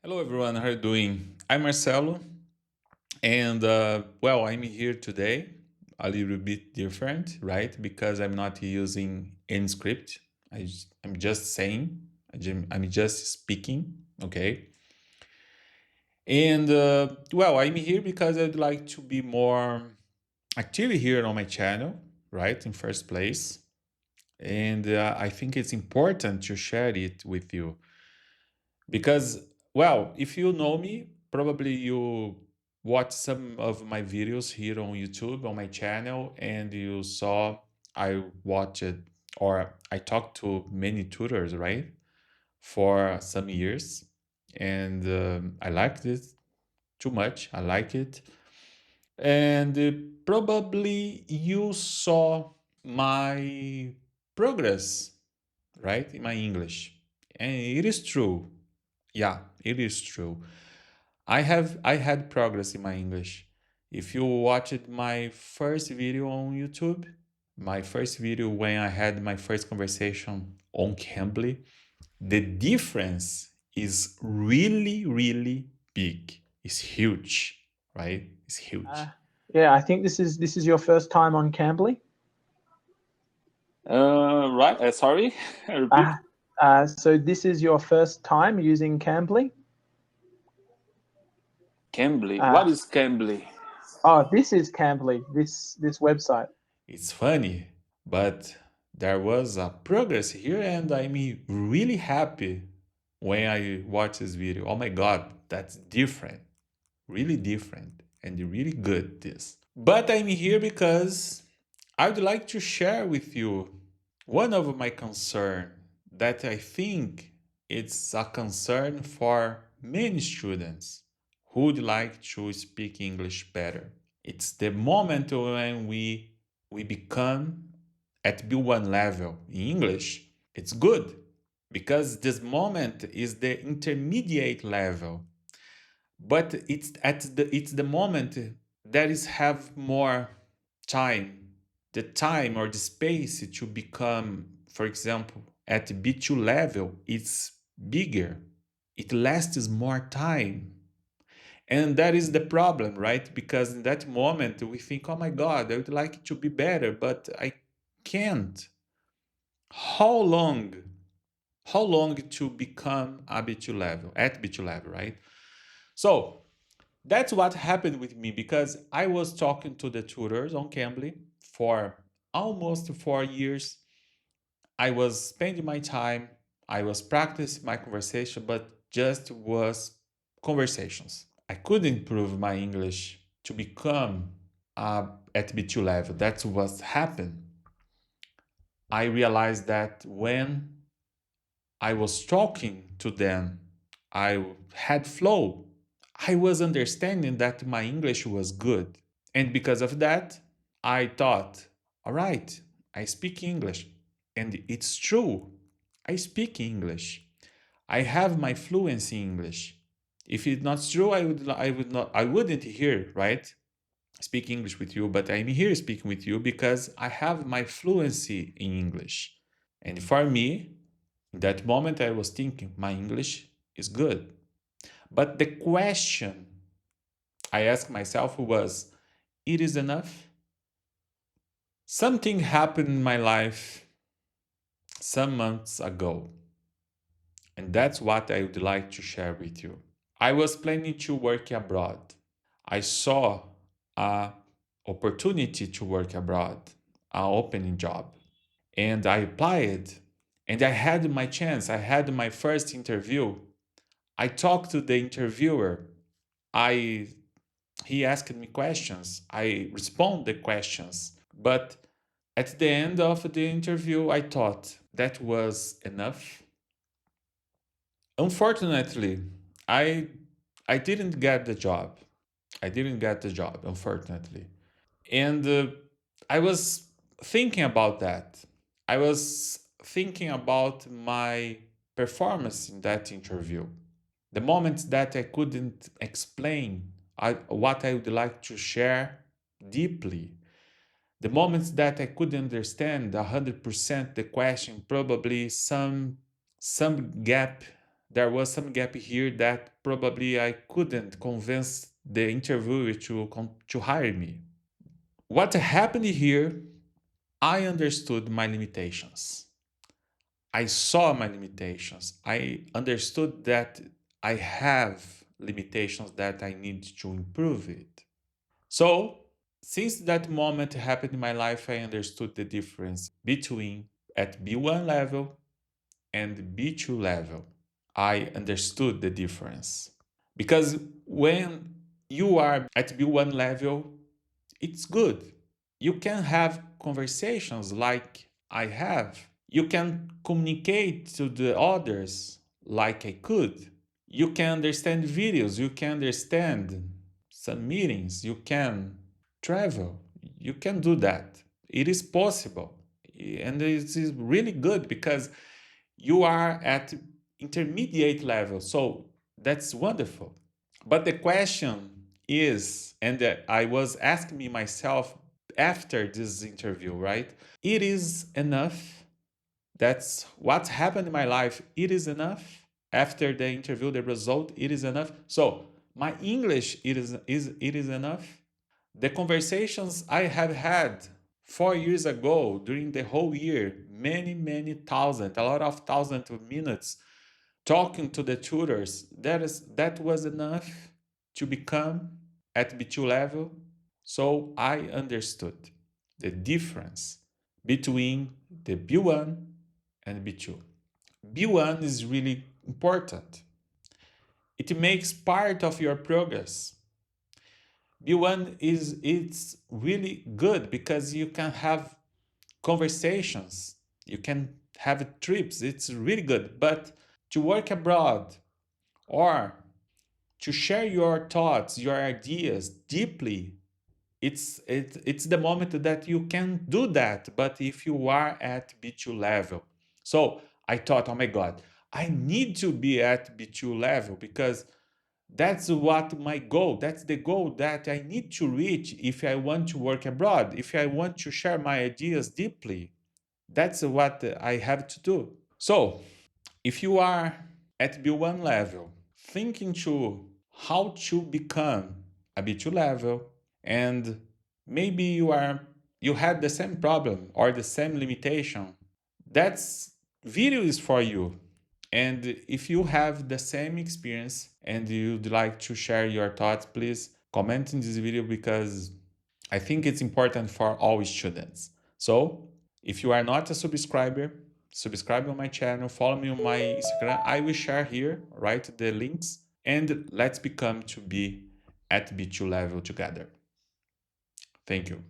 Hello, everyone. How are you doing? I'm Marcelo, and I'm here today a little bit different, right? Because I'm not using any script. I'm just saying, I'm just speaking, okay? And I'm here because I'd like to be more active here on my channel, right? In first place. And I think it's important to share it with you because if you know me, probably you watch some of my videos here on YouTube on my channel, and you saw I watched or I talked to many tutors, right, for some years, and I liked it too much. I like it, and probably you saw my progress, right, in my English, and it is true. Yeah, it is true. I had progress in my English. If you watched my first video on YouTube, my first video when I had my first conversation on Cambly, the difference is really, really big. It's huge, right? It's Uh, huge. yeah, I think this is your first time on Cambly. Right. Sorry. Repeat. Uh, so this is your first time using Cambly. Cambly. Uh, What is Cambly? oh, this is Cambly. This website. It's funny, but there was a progress here, and I'm really happy when I watch this video. Oh my God, that's different, really different, and really good. This, but I'm here because I'd like to share with you one of my concern that I think it's a concern for many students who would like to speak English better. It's the moment when we become at B1 level in English. It's good because this moment is the intermediate level, but it's the moment that is have more time, the time or the space to become, for example, at B2 level, it's bigger. It lasts more time. And that is the problem, right? Because in that moment we think, oh my God, I would like it to be better, but I can't. How long? How long to become a B2 level, at B2 level, right? So that's what happened with me because I was talking to the tutors on Cambly for almost 4 years. I was spending my time, I was practicing my conversation, but just was conversations. I could improve my English to become at B2 level. That's what happened. I realized that when I was talking to them, I had flow. I was understanding that my English was good. And because of that, I thought, all right, I speak English. And it's true. I speak English. I have my fluency in English. If it's not true, I wouldn't here, right? Speak English with you, but I'm here speaking with you because I have my fluency in English. And for me, in that moment, I was thinking, my English is good. But the question I asked myself was, it is enough? Something happened in my life some months ago, and that's what I would like to share with you. I was planning to work abroad. I saw a opportunity to work abroad, an opening job, and I applied. And I had my chance. I had my first interview. I talked to the interviewer. I He asked me questions. I respond the questions. But at the end of the interview, I thought that was enough. Unfortunately, I I didn't get the job. I didn't get the job, unfortunately. And I was thinking about that. I was thinking about my performance in that interview. The moments that I couldn't explain what I would like to share deeply. The moments that I couldn't understand 100% the question, probably some gap there was some gap here that probably I couldn't convince the interviewer to hire me. What happened here, I understood my limitations. I saw my limitations. I understood that I have limitations that I need to improve it. So, since that moment happened in my life, I understood the difference between at B1 level and B2 level. I understood the difference. Because when you are at B1 level, it's good. You can have conversations like I have. You can communicate to the others like I could. You can understand videos. You can understand some meetings. You can travel. You can do that. It is possible. And it is really good because you are at intermediate level. So that's wonderful. But the question is, and I was asking me myself after this interview, right? It is enough. That's what happened in my life. It is enough. After the interview, the result, it is enough. So my English, it is enough. The conversations I have had 4 years ago during the whole year, many thousand, a lot of thousands of minutes talking to the tutors, that was enough to become at B2 level. So I understood the difference between the B1 and B2. B1 is really important. It makes part of your progress. B1 it's really good because you can have conversations, you can have trips. It's really good. But to work abroad or to share your thoughts, your ideas deeply, it's the moment that you can do that. But if you are at B2 level, so I thought, oh my God, I need to be at B2 level because that's what my goal, that's the goal that I need to reach if I want to work abroad, if I want to share my ideas deeply. That's what I have to do. So if you are at B1 level, thinking to how to become a B2 level, and maybe you had the same problem or the same limitation, that's video is for you. And if you have the same experience and you'd like to share your thoughts, please comment in this video because I think it's important for all students. So if you are not a subscriber, subscribe on my channel, follow me on my Instagram. I will share here, right, the links, and let's become to be at B2 level together. Thank you.